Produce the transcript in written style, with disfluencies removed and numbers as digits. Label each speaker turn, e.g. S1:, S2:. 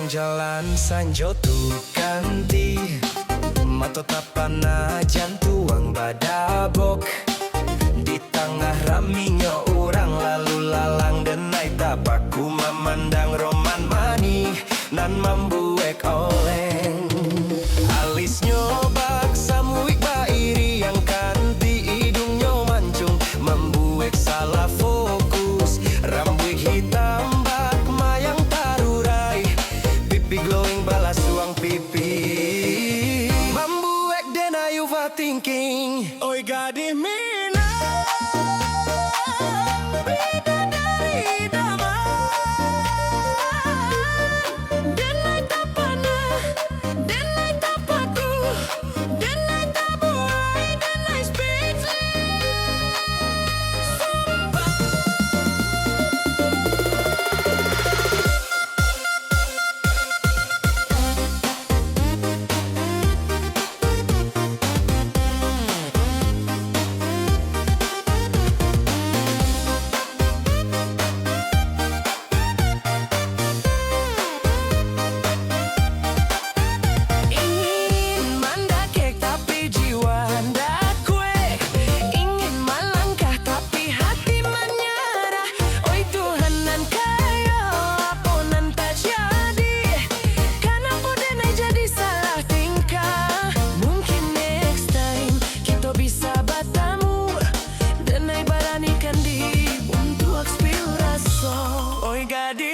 S1: jalan sanjo tu ganti mato tapana jantuang badabok di tengah raminya orang lalu lalang denai tapaku memandang roman mani nan membuek oleng alis nyobak samuik bairi yang kanti hidungnya mancung membuek salah fokus rambut hitam bak mayang tarurai pipi glowing balas suang pipi membuek den ayu thinking oi gadis mina bidadari damai denai tapana denai tapaku denai tabuai denai speechless sumpah. Oi gadis